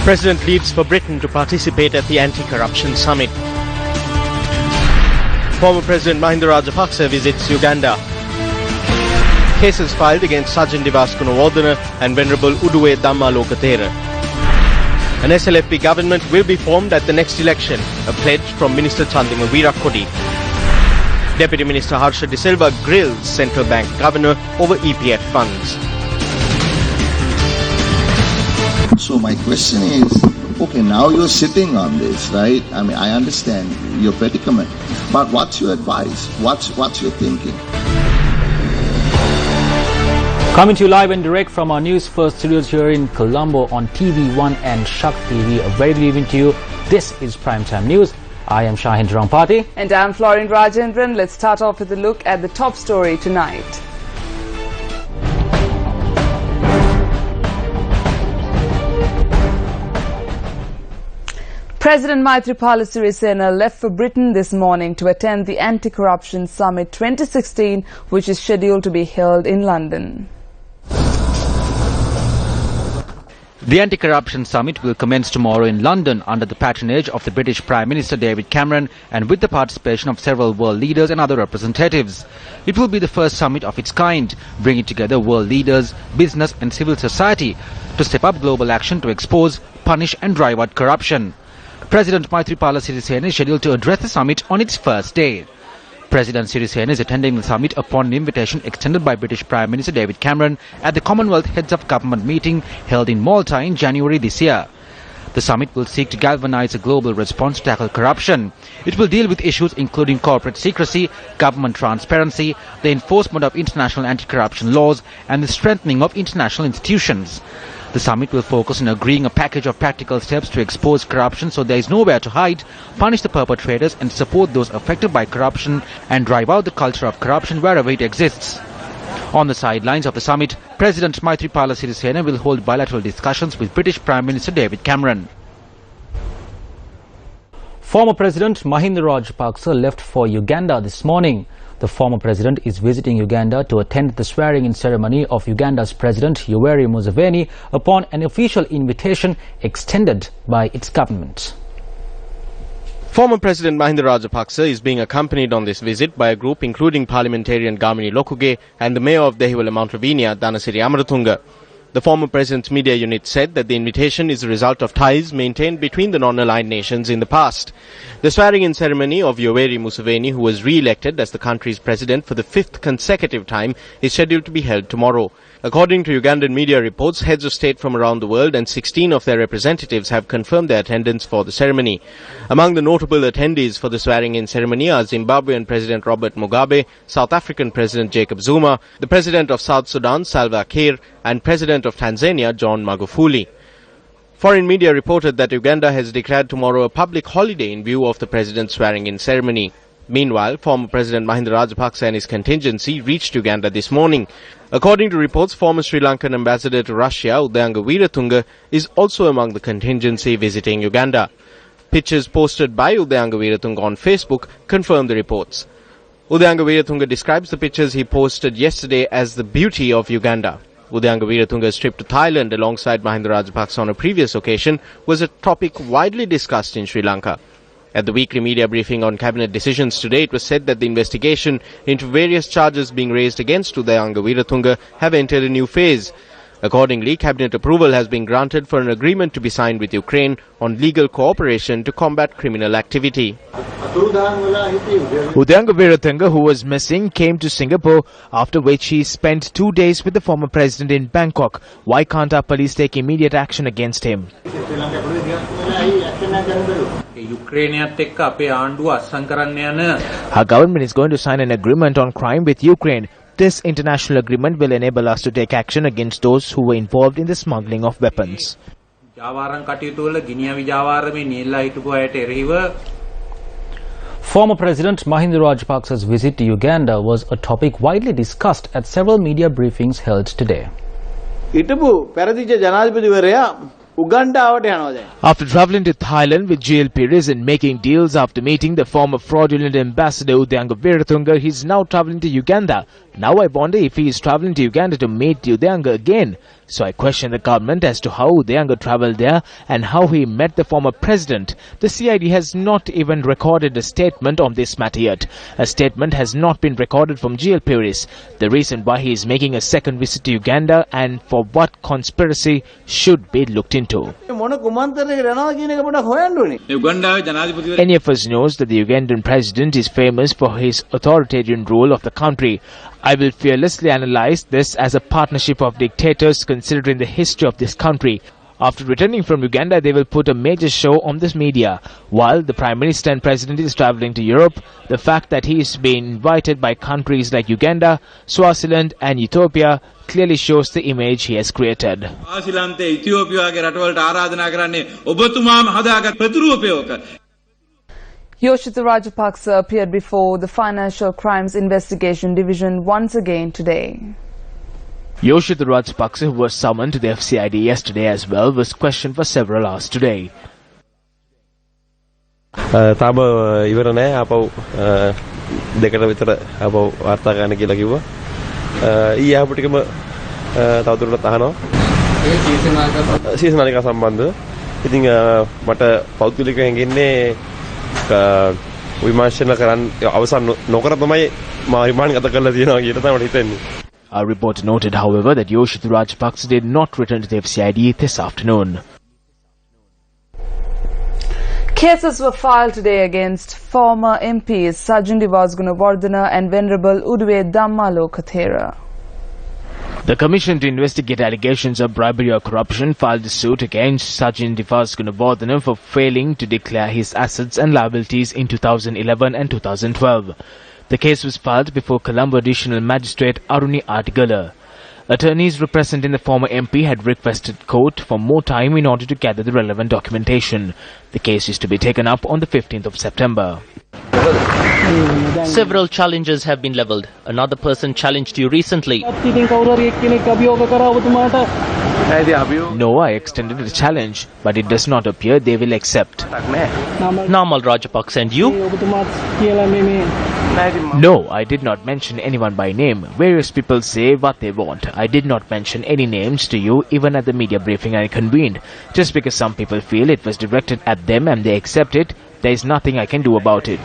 President leaves for Britain to participate at the anti-corruption summit. Former President Mahinda Rajapaksa visits Uganda. Cases filed against Sajjan Divaskunawardena and Venerable Uduwe Dhammalokathera. An SLFP government will be formed at the next election, a pledge from Minister Chandima Weerakkodi. Deputy Minister Harsha De Silva grills Central Bank Governor over EPF funds. So my question is, okay, now you're sitting on this, right? I mean, I understand your predicament, but what's your advice? What's your thinking? Coming to you live and direct from our News First studios here in Colombo on TV1 and Shak TV. A very good evening to you. This is Primetime News. I am Shahin Rampati. And I'm Florin Rajendran. Let's start off with a look at the top story tonight. President Maithripala Sirisena left for Britain this morning to attend the Anti-Corruption Summit 2016, which is scheduled to be held in London. The Anti-Corruption Summit will commence tomorrow in London under the patronage of the British Prime Minister David Cameron and with the participation of several world leaders and other representatives. It will be the first summit of its kind, bringing together world leaders, business and civil society to step up global action to expose, punish and drive out corruption. President Maithripala Sirisena is scheduled to address the summit on its first day. President Sirisena is attending the summit upon an invitation extended by British Prime Minister David Cameron at the Commonwealth Heads of Government meeting held in Malta in January this year. The summit will seek to galvanize a global response to tackle corruption. It will deal with issues including corporate secrecy, government transparency, the enforcement of international anti-corruption laws and the strengthening of international institutions. The summit will focus on agreeing a package of practical steps to expose corruption so there is nowhere to hide, punish the perpetrators and support those affected by corruption and drive out the culture of corruption wherever it exists. On the sidelines of the summit, President Maithripala Sirisena will hold bilateral discussions with British Prime Minister David Cameron. Former President Mahinda Rajapaksa left for Uganda this morning. The former president is visiting Uganda to attend the swearing-in ceremony of Uganda's President Yoweri Museveni upon an official invitation extended by its government. Former President Mahinda Rajapaksa is being accompanied on this visit by a group including parliamentarian Gamini Lokuge and the mayor of Dehiwala Mount Ravinia, Dhanasiri Amaratunga. The former president's media unit said that the invitation is a result of ties maintained between the non-aligned nations in the past. The swearing-in ceremony of Yoweri Museveni, who was re-elected as the country's president for the 5th consecutive time, is scheduled to be held tomorrow. According to Ugandan media reports, heads of state from around the world and 16 of their representatives have confirmed their attendance for the ceremony. Among the notable attendees for the swearing-in ceremony are Zimbabwean President Robert Mugabe, South African President Jacob Zuma, the President of South Sudan Salva Kiir, and President of Tanzania John Magufuli. Foreign media reported that Uganda has declared tomorrow a public holiday in view of the president's swearing-in ceremony. Meanwhile, former President Mahinda Rajapaksa and his contingency reached Uganda this morning. According to reports, former Sri Lankan ambassador to Russia, Udayanga Weeratunga, is also among the contingency visiting Uganda. Pictures posted by Udayanga Weeratunga on Facebook confirm the reports. Udayanga Weeratunga describes the pictures he posted yesterday as the beauty of Uganda. Udayanga Weeratunga's trip to Thailand alongside Mahinda Rajapaksa on a previous occasion was a topic widely discussed in Sri Lanka. At the weekly media briefing on cabinet decisions today, it was said that the investigation into various charges being raised against Udayanga Weeratunga have entered a new phase. Accordingly, cabinet approval has been granted for an agreement to be signed with Ukraine on legal cooperation to combat criminal activity. Udayanga Weeratunga, who was missing, came to Singapore, after which he spent 2 days with the former president in Bangkok. Why can't our police take immediate action against him? Our government is going to sign an agreement on crime with Ukraine. This international agreement will enable us to take action against those who were involved in the smuggling of weapons. Former President Mahinda Rajapaksa's visit to Uganda was a topic widely discussed at several media briefings held today. After travelling to Thailand with GLP Reason, making deals after meeting the former fraudulent ambassador Udayanga Weeratunga, he is now travelling to Uganda. Now I wonder if he is travelling to Uganda to meet Udayanga again. So I question the government as to how the younger travelled there and how he met the former president. The CID has not even recorded a statement on this matter yet. A statement has not been recorded from GL Puris. The reason why he is making a second visit to Uganda and for what conspiracy should be looked into. Any of us knows that the Ugandan president is famous for his authoritarian rule of the country. I will fearlessly analyze this as a partnership of dictators considering the history of this country. After returning from Uganda, they will put a major show on this media. While the Prime Minister and President is travelling to Europe, the fact that he is being invited by countries like Uganda, Swaziland and Ethiopia clearly shows the image he has created. Yoshitha Rajapaksa appeared before the Financial Crimes Investigation Division once again today. Yoshitha Rajapaksa, who was summoned to the FCID yesterday as well, was questioned for several hours today. තාම ඉවර නැහැ අපව දෙකට විතර අපව වාර්තා කරන්න කියලා කිව්වා. ඊයේ ආපු ටිකම තවදුරටත් අහනවා. ඒ සීසනාලිකා සම්බන්ධව. ඉතින් මට පෞද්ගලිකව ගෙන්නේ විමර්ශන කරන්න අවසන් නොකර තමයි මා රිමාන්ඩ් ගත කරලා තියෙනවා කියලා තමයි හිතෙන්නේ. Our reporter noted, however, that Yoshitha Rajapaksa did not return to the FCID this afternoon. Cases were filed today against former MPs Sajjan Gunawardena and Venerable Udwe Dammalo Kathera. The Commission to investigate allegations of bribery or corruption filed a suit against Sajjan Gunawardena for failing to declare his assets and liabilities in 2011 and 2012. The case was filed before Colombo Additional Magistrate Aruni Artigala. Attorneys representing the former MP had requested court for more time in order to gather the relevant documentation. The case is to be taken up on the 15th of September. Several challenges have been levelled. Another person challenged you recently. No, I extended a challenge, but it does not appear they will accept. Namal Rajapaksa and you? No, I did not mention anyone by name. Various people say what they want. I did not mention any names to you even at the media briefing I convened. Just because some people feel it was directed at them and they accept it, there is nothing I can do about it.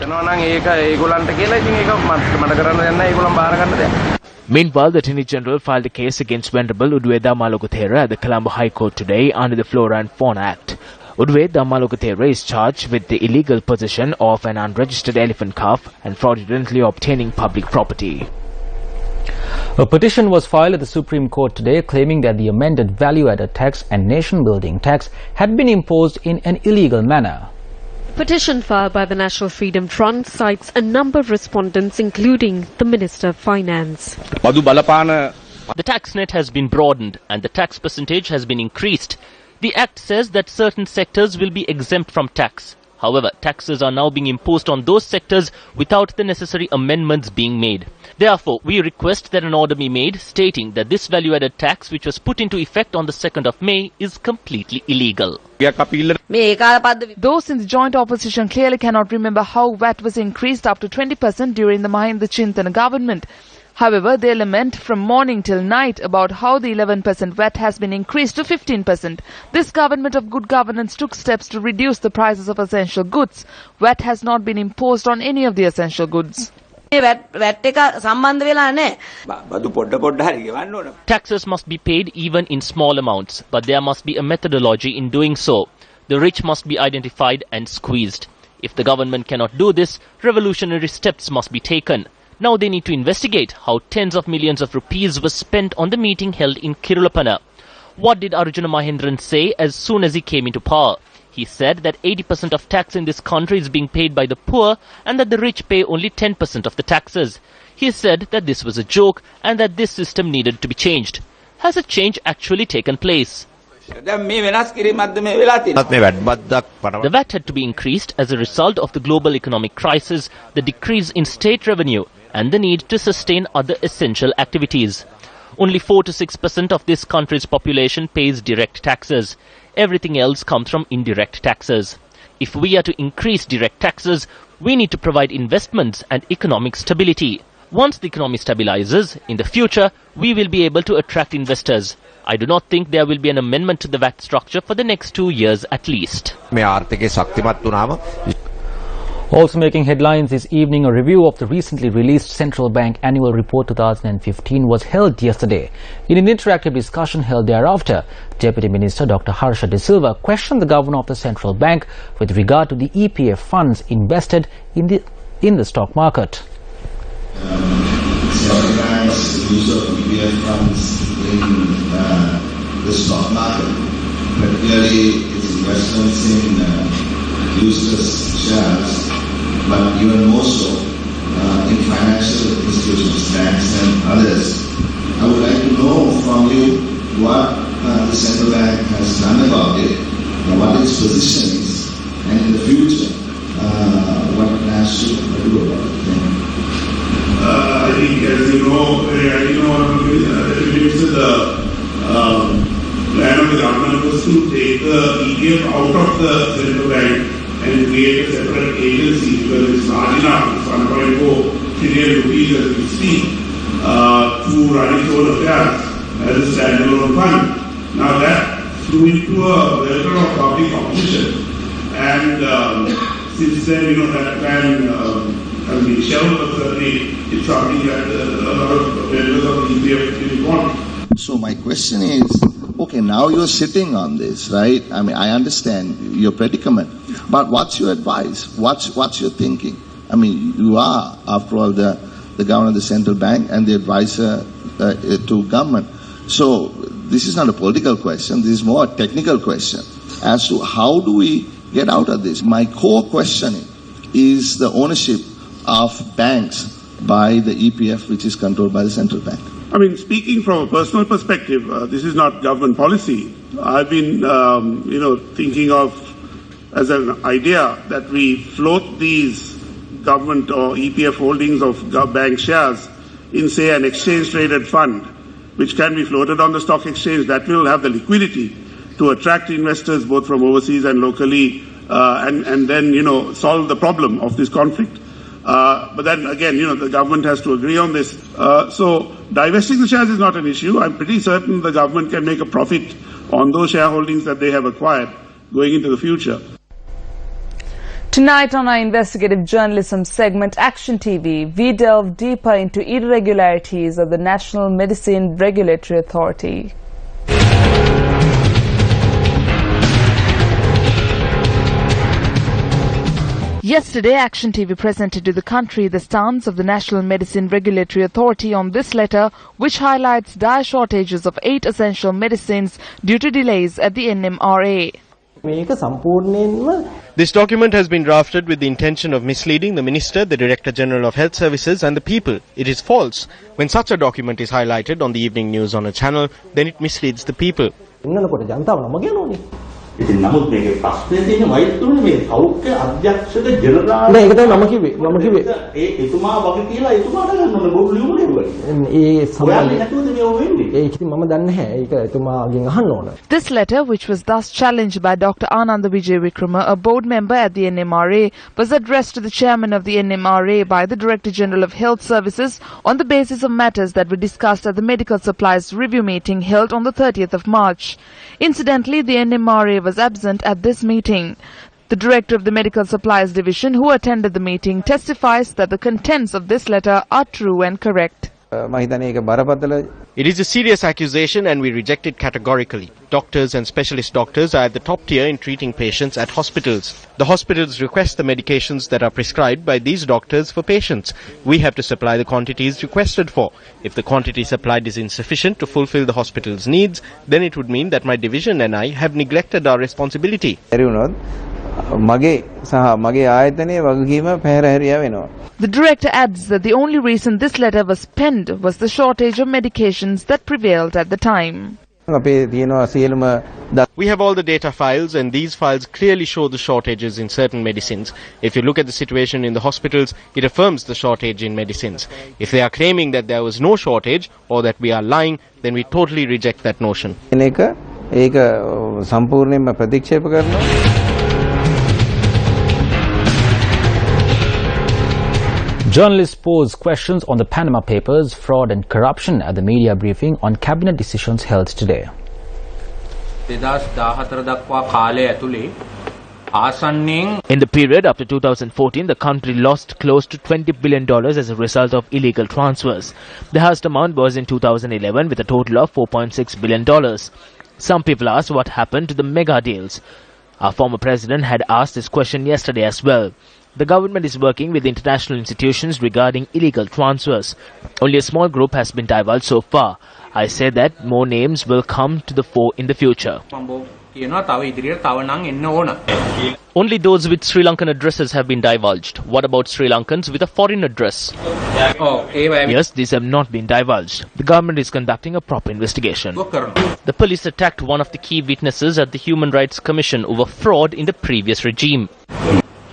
Meanwhile, the Attorney General filed a case against Venerable Udwe Dammalo Kathera at the Colombo High Court today under the Flora and Fauna Act. Udwe Dammalo Kathera is charged with the illegal possession of an unregistered elephant calf and fraudulently obtaining public property. A petition was filed at the Supreme Court today claiming that the amended value-added tax and nation-building tax had been imposed in an illegal manner. Petition filed by the National Freedom Front cites a number of respondents, including the Minister of Finance. The tax net has been broadened and the tax percentage has been increased. The Act says that certain sectors will be exempt from tax. However, taxes are now being imposed on those sectors without the necessary amendments being made. Therefore, we request that an order be made stating that this value-added tax, which was put into effect on the 2nd of May, is completely illegal. Those in the joint opposition clearly cannot remember how VAT was increased up to 20% during the Mahinda Chintana government. However, they lament from morning till night about how the 11% VAT has been increased to 15%. This government of good governance took steps to reduce the prices of essential goods. VAT has not been imposed on any of the essential goods. Taxes must be paid even in small amounts, but there must be a methodology in doing so. The rich must be identified and squeezed. If the government cannot do this, revolutionary steps must be taken. Now they need to investigate how tens of millions of rupees were spent on the meeting held in Kirulapana. What did Arjuna Mahendran say as soon as he came into power? He said that 80% of tax in this country is being paid by the poor and that the rich pay only 10% of the taxes. He said that this was a joke and that this system needed to be changed. Has a change actually taken place? The VAT had to be increased as a result of the global economic crisis, the decrease in state revenue, and the need to sustain other essential activities. Only 4 to 6% of this country's population pays direct taxes. Everything else comes from indirect taxes. If we are to increase direct taxes, we need to provide investments and economic stability. Once the economy stabilizes, in the future, we will be able to attract investors. I do not think there will be an amendment to the VAT structure for the next 2 years at least. Also making headlines this evening, a review of the recently released Central Bank Annual Report 2015 was held yesterday. In an interactive discussion held thereafter, Deputy Minister Dr. Harsha De Silva questioned the Governor of the Central Bank with regard to the EPF funds invested in the stock market. Central Bank's use of EPF funds in the stock market, particularly its investments in Newsfirst shares, but even more so in financial institutions, banks and others. I would like to know from you what the Central Bank has done about it, what its position is, and in the future, what it has to do about it. I think, as you know, the plan of the government was to take the EPF out of the central bank and create a separate agency because it's large enough, it's 1.4 trillion rupees as we speak, to run its own affairs as a standalone fund. Now that threw into a welter of public opposition, and since then, that plan has been shelved, but certainly it's something that a lot of members of the EPF didn't want. So my question is, okay, now you're sitting on this, right? I mean, I understand your predicament, but what's your advice? What's your thinking? I mean, you are, after all, the governor of the central bank and the advisor to government. So this is not a political question. This is more a technical question as to how do we get out of this. My core question is the ownership of banks by the EPF, which is controlled by the central bank. I mean, speaking from a personal perspective, this is not government policy. I've been, thinking of as an idea that we float these government or EPF holdings of bank shares in, say, an exchange-traded fund, which can be floated on the stock exchange. That will have the liquidity to attract investors both from overseas and locally, and then, solve the problem of this conflict. But then again, the government has to agree on this. So divesting the shares is not an issue. I'm pretty certain the government can make a profit on those shareholdings that they have acquired going into the future. Tonight on our investigative journalism segment, Action TV, we delve deeper into irregularities of the National Medicine Regulatory Authority. Yesterday, Action TV presented to the country the stance of the National Medicine Regulatory Authority on this letter, which highlights dire shortages of 8 essential medicines due to delays at the NMRA. This document has been drafted with the intention of misleading the Minister, the Director General of Health Services and the people. It is false. When such a document is highlighted on the evening news on a channel, then it misleads the people. ඉතින් නමුත් මේකේ ප්‍රශ්නේ තියෙන්නේ වෛද්‍යතුමනි මේ සෞඛ්‍ය අධ්‍යක්ෂක general නෑ ඒක තමයි මම කිව්වේ ඒ එතුමා වගේ කියලා එතුමාට ගන්න ඕනේ බොරු ලියුම ලියුවා ඒ සම්බන්ධයෙන් නැතුවද මේ වෙන්නේ ඒක ඉතින් මම දන්නේ නැහැ ඒක එතුමාගෙන් අහන්න ඕන. This letter, which was thus challenged by Dr. Ananda Vijay Vikrama, a board member at the NMRA, was addressed to the chairman of the NMRA by the Director General of Health Services on the basis of matters that were discussed at the Medical Supplies Review meeting held on the 30th of March. Incidentally, the NMRA was absent at this meeting. The director of the Medical Supplies Division, who attended the meeting, testifies that the contents of this letter are true and correct. It is a serious accusation and we reject it categorically. Doctors and specialist doctors are at the top tier in treating patients at hospitals. The hospitals request the medications that are prescribed by these doctors for patients. We have to supply the quantities requested for. If the quantity supplied is insufficient to fulfill the hospital's needs, then it would mean that my division and I have neglected our responsibility. The director adds that the only reason this letter was penned was the shortage of medications that prevailed at the time. We have all the data files and these files clearly show the shortages in certain medicines. If you look at the situation in the hospitals, it affirms the shortage in medicines. If they are claiming that there was no shortage or that we are lying, then we totally reject that notion. Journalists pose questions on the Panama Papers, fraud and corruption at the media briefing on cabinet decisions held today. In the period up to 2014, the country lost close to $20 billion as a result of illegal transfers. The highest amount was in 2011 with a total of $4.6 billion. Some people asked what happened to the mega deals. Our former president had asked this question yesterday as well. The government is working with international institutions regarding illegal transfers. Only a small group has been divulged so far. I say that more names will come to the fore in the future. Only those with Sri Lankan addresses have been divulged. What about Sri Lankans with a foreign address? Yes, these have not been divulged. The government is conducting a proper investigation. The police attacked one of the key witnesses at the Human Rights Commission over fraud in the previous regime.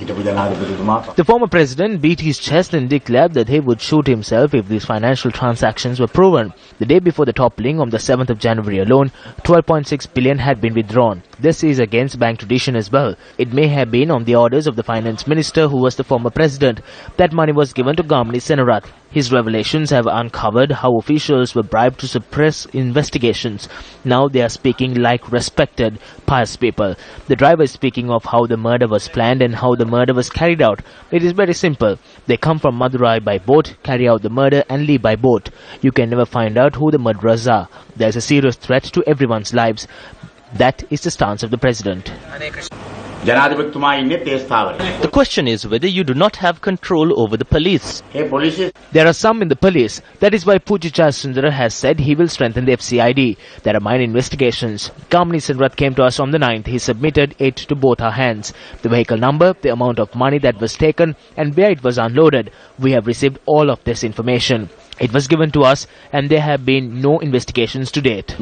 The former president beat his chest and declared that he would shoot himself if these financial transactions were proven. The day before the toppling on the 7th of January alone, 12.6 billion had been withdrawn. This is against bank tradition as well. It may have been on the orders of the finance minister who was the former president. That money was given to Gamini Senarath. His revelations have uncovered how officials were bribed to suppress investigations. Now they are speaking like respected, pious people. The driver is speaking of how the murder was planned and how the murder was carried out. It is very simple. They come from Madurai by boat, carry out the murder and leave by boat. You can never find out who the murderers are. There is a serious threat to everyone's lives. That is the stance of the president. The question is whether you do not have control over the police. There are some in the police. That is why Pujya Sundara has said he will strengthen the FCID. There are minor investigations. Gamini Senarath came to us on the 9th. He submitted it to both our hands. The vehicle number, the amount of money that was taken and where it was unloaded. We have received all of this information. It was given to us and there have been no investigations to date.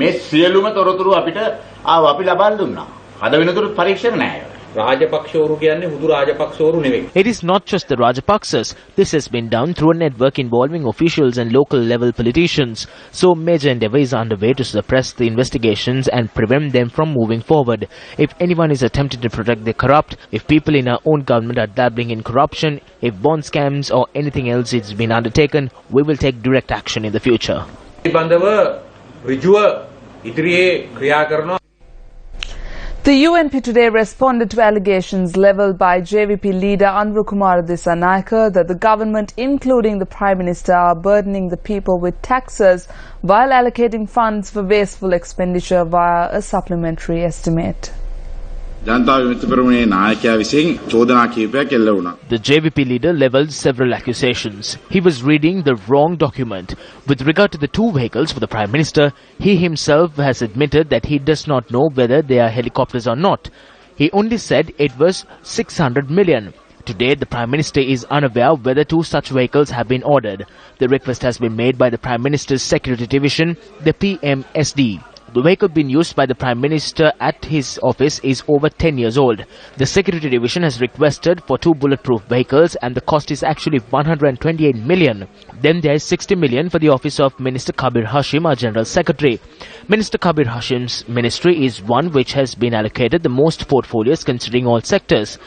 It is not just the Rajapaksas. This has been done through a network involving officials and local level politicians. So major endeavour is underway to suppress the investigations and prevent them from moving forward. If anyone is attempting to protect the corrupt, if people in our own government are dabbling in corruption, if bond scams or anything else is been undertaken, we will take direct action in the future. The UNP today responded to allegations levelled by JVP leader Anurakumara Dissanayake that the government, including the Prime Minister, are burdening the people with taxes while allocating funds for wasteful expenditure via a supplementary estimate. The JVP leader levelled several accusations. He was reading the wrong document. With regard to the two vehicles for the Prime Minister, he himself has admitted that he does not know whether they are helicopters or not. He only said it was 600 million. Today, the Prime Minister is unaware whether two such vehicles have been ordered. The request has been made by the Prime Minister's Security Division, the PMSD. The vehicle being used by the Prime Minister at his office is over 10 years old. The Security Division has requested for two bulletproof vehicles and the cost is actually 128 million. Then there is 60 million for the office of Minister Kabir Hashim, our General Secretary. Minister Kabir Hashim's ministry is one which has been allocated the most portfolios considering all sectors.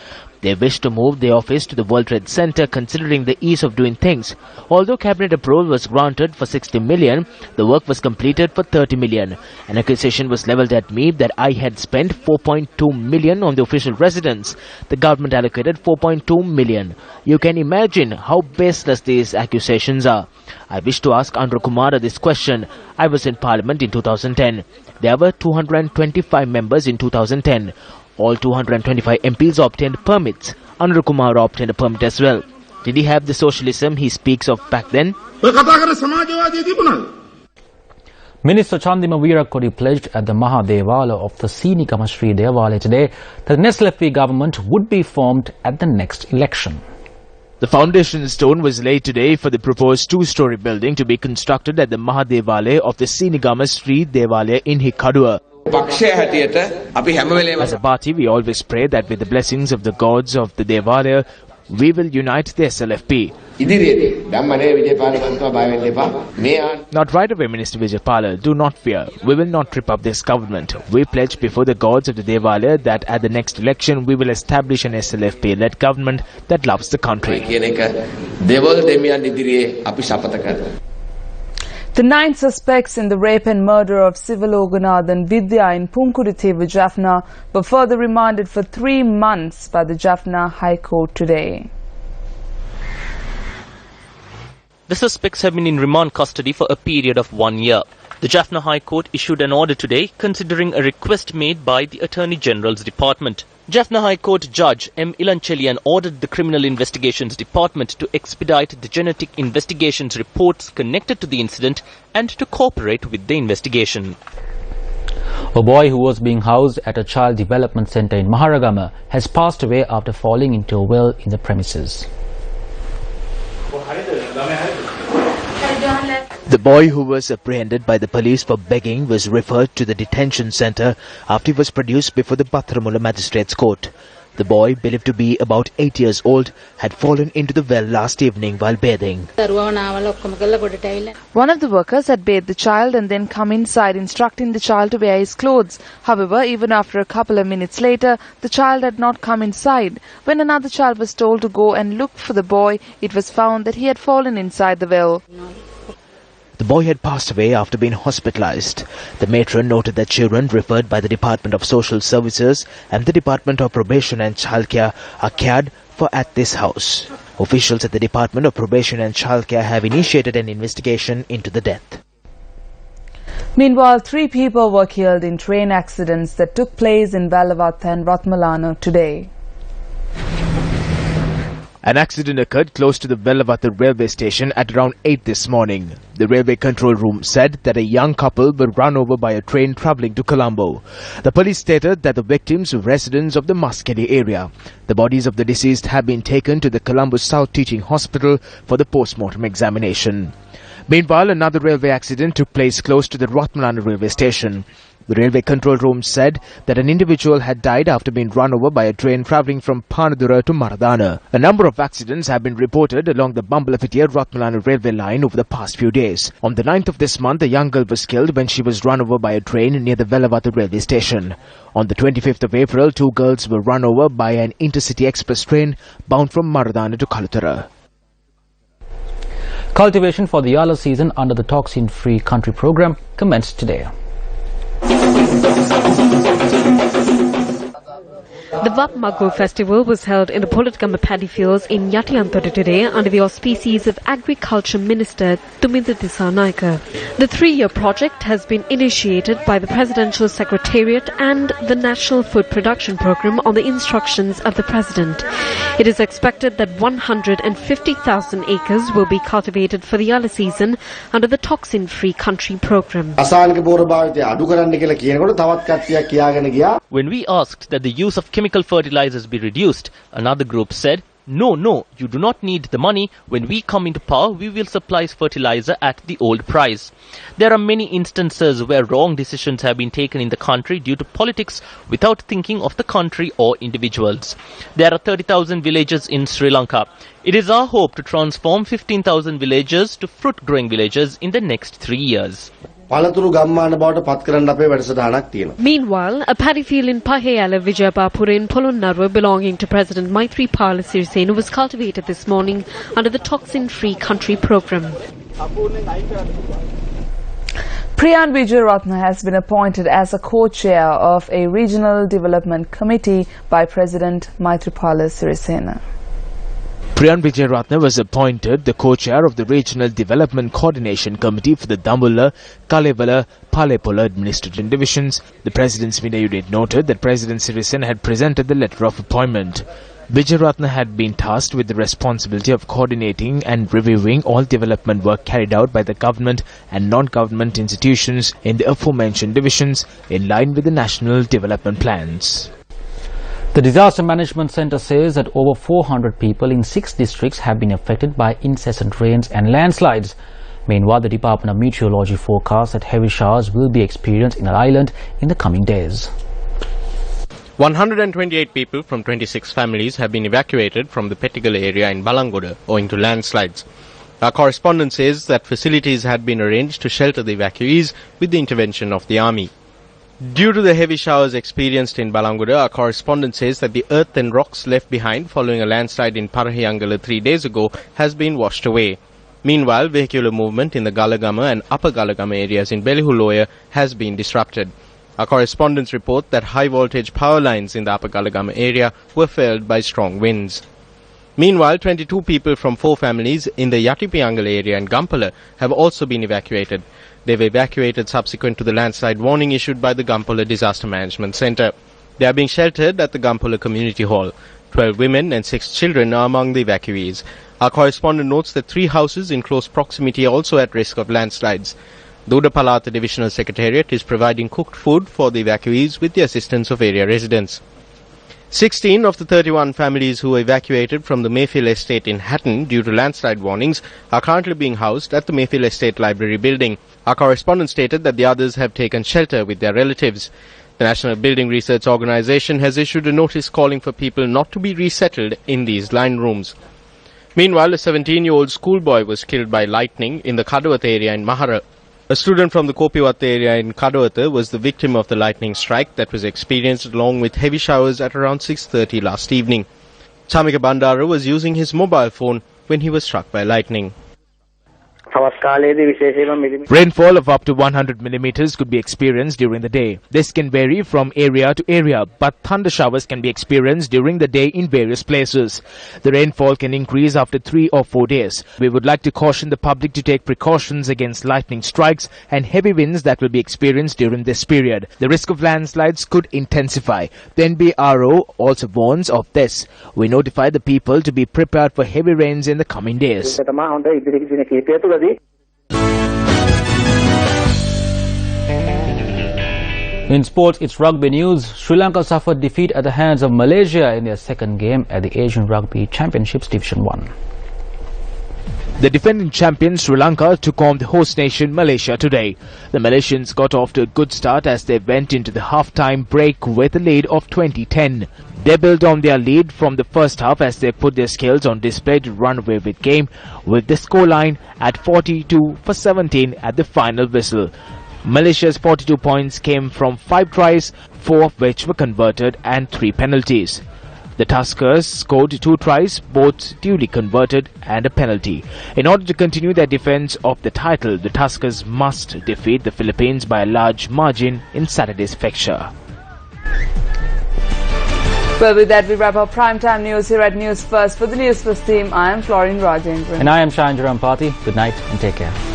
They wish to move the office to the World Trade Center considering the ease of doing things. Although cabinet approval was granted for 60 million, the work was completed for 30 million. An accusation was levelled at me that I had spent 4.2 million on the official residence. The government allocated 4.2 million. You can imagine how baseless these accusations are. I wish to ask Anurakumara this question. I was in Parliament in 2010. There were 225 members in 2010. All 225 MPs obtained permits. Anurakumara obtained a permit as well. Did he have the socialism he speaks of back then? Minister Chandima Weerakodi pledged at the Mahadevala of the Sinigama Sri Devalaya today that the Next government would be formed at the next election. The foundation stone was laid today for the proposed two-story building to be constructed at the Mahadevala of the Sinigama Sri Devalaya in Hikkaduwa. As a party, we always pray that with the blessings of the gods of the Devalaya, we will unite the SLFP. Not right away, Minister Vijaypala. Do not fear. We will not trip up this government. We pledge before the gods of the Devalaya that at the next election we will establish an SLFP-led government that loves the country. The 9 suspects in the rape and murder of Sivaloganath Vidya in Punkuruthevu, Jaffna were further remanded for 3 months by the Jaffna High Court today. The suspects have been in remand custody for a period of 1 year. The Jaffna High Court issued an order today considering a request made by the Attorney General's Department. Jaffna High Court Judge M. Ilanchelian ordered the Criminal Investigations Department to expedite the genetic investigations reports connected to the incident and to cooperate with the investigation. A boy who was being housed at a child development center in Maharagama has passed away after falling into a well in the premises. The boy who was apprehended by the police for begging was referred to the detention center after he was produced before the Bathramula Magistrates Court. The boy, believed to be about 8 years old, had fallen into the well last evening while bathing. One of the workers had bathed the child and then come inside instructing the child to wear his clothes. However, even after a couple of minutes later, the child had not come inside. When another child was told to go and look for the boy, it was found that he had fallen inside the well. The boy had passed away after being hospitalized. The matron noted that children referred by the Department of Social Services and the Department of Probation and Childcare are cared for at this house. Officials at the Department of Probation and Childcare have initiated an investigation into the death. Meanwhile, 3 people were killed in train accidents that took place in Vellavath and Ratmalana today. An accident occurred close to the Vellavath railway station at around 8 this morning. The railway control room said that a young couple were run over by a train travelling to Colombo. The police stated that the victims were residents of the Muskedi area. The bodies of the deceased have been taken to the Colombo South Teaching Hospital for the post-mortem examination. Meanwhile, another railway accident took place close to the Ratmalana railway station. The railway control room said that an individual had died after being run over by a train travelling from Panadura to Maradana. A number of accidents have been reported along the Bambalapitiya-Ratmalana railway line over the past few days. On the 9th of this month, a young girl was killed when she was run over by a train near the Vellavath railway station. On the 25th of April, 2 girls were run over by an intercity express train bound from Maradana to Kalutara. Cultivation for the Yala season under the toxin-free country program commenced today. The Vapmago festival was held in the Politkama paddy fields in Yatiantara today under the auspices of Agriculture Minister Tuminda Disanaika. The 3-year project has been initiated by the Presidential Secretariat and the National Food Production Programme on the instructions of the President. It is expected that 150,000 acres will be cultivated for the Yala season under the toxin-free country program. When we asked that the use of chemical fertilizers be reduced, another group said, No, you do not need the money. When we come into power, we will supply fertilizer at the old price. There are many instances where wrong decisions have been taken in the country due to politics without thinking of the country or individuals. There are 30,000 villages in Sri Lanka. It is our hope to transform 15,000 villages to fruit-growing villages in the next 3 years. Meanwhile, a paddy field in Paheyala, Vijayapura in Polonnaruwa belonging to President Maithripala Sirisena was cultivated this morning under the toxin-free country program. Priyan Vijayaratne has been appointed as a co-chair of a regional development committee by President Maithripala Sirisena. Priyan Vijayaratne was appointed the co-chair of the Regional Development Coordination Committee for the Dambulla, Kalevala, Palepola administrative divisions. The President's media unit noted that President Sirisena had presented the letter of appointment. Vijayaratne had been tasked with the responsibility of coordinating and reviewing all development work carried out by the government and non-government institutions in the aforementioned divisions in line with the national development plans. The Disaster Management Centre says that over 400 people in 6 districts have been affected by incessant rains and landslides. Meanwhile, the Department of Meteorology forecasts that heavy showers will be experienced in the island in the coming days. 128 people from 26 families have been evacuated from the Pettigal area in Balangoda owing to landslides. Our correspondent says that facilities had been arranged to shelter the evacuees with the intervention of the army. Due to the heavy showers experienced in Balanguda, our correspondent says that the earth and rocks left behind following a landslide in Parahiyangala 3 days ago has been washed away. Meanwhile, vehicular movement in the Galagama and Upper Galagama areas in Belihuloya has been disrupted. Our correspondents report that high-voltage power lines in the Upper Galagama area were felled by strong winds. Meanwhile, 22 people from 4 families in the Yatipiyangala area in Gampala have also been evacuated. They were evacuated subsequent to the landslide warning issued by the Gampala Disaster Management Centre. They are being sheltered at the Gampala Community Hall. 12 women and 6 children are among the evacuees. Our correspondent notes that 3 houses in close proximity are also at risk of landslides. The Udapalata Divisional Secretariat is providing cooked food for the evacuees with the assistance of area residents. 16 of the 31 families who were evacuated from the Mayfield Estate in Hatton due to landslide warnings are currently being housed at the Mayfield Estate Library building. Our correspondent stated that the others have taken shelter with their relatives. The National Building Research Organisation has issued a notice calling for people not to be resettled in these line rooms. Meanwhile, a 17-year-old schoolboy was killed by lightning in the Kadawatha area in Mahara. A student from the Kopiwatha area in Kadawatha was the victim of the lightning strike that was experienced along with heavy showers at around 6:30 last evening. Chamika Bandara was using his mobile phone when he was struck by lightning. Rainfall of up to 100 millimeters could be experienced during the day. This can vary from area to area, but thunder showers can be experienced during the day in various places. The rainfall can increase after 3 or 4 days. We would like to caution the public to take precautions against lightning strikes and heavy winds that will be experienced during this period. The risk of landslides could intensify. The NBRO also warns of this. We notify the people to be prepared for heavy rains in the coming days. In sports, it's rugby news. Sri Lanka suffered defeat at the hands of Malaysia in their second game at the Asian Rugby Championships Division 1. The defending champion Sri Lanka took on the host nation Malaysia today. The Malaysians got off to a good start as they went into the half-time break with a lead of 20-10. They built on their lead from the first half as they put their skills on display to run away with game, with the scoreline at 42-17 at the final whistle. Malaysia's 42 points came from 5 tries, 4 of which were converted and 3 penalties. The Tuskers scored 2 tries, both duly converted, and a penalty. In order to continue their defense of the title, the Tuskers must defeat the Philippines by a large margin in Saturday's fixture. Well, with that, we wrap up primetime news here at News First. For the News First team, I am Florine Rajendran. And I am Shayan Jarampati. Good night and take care.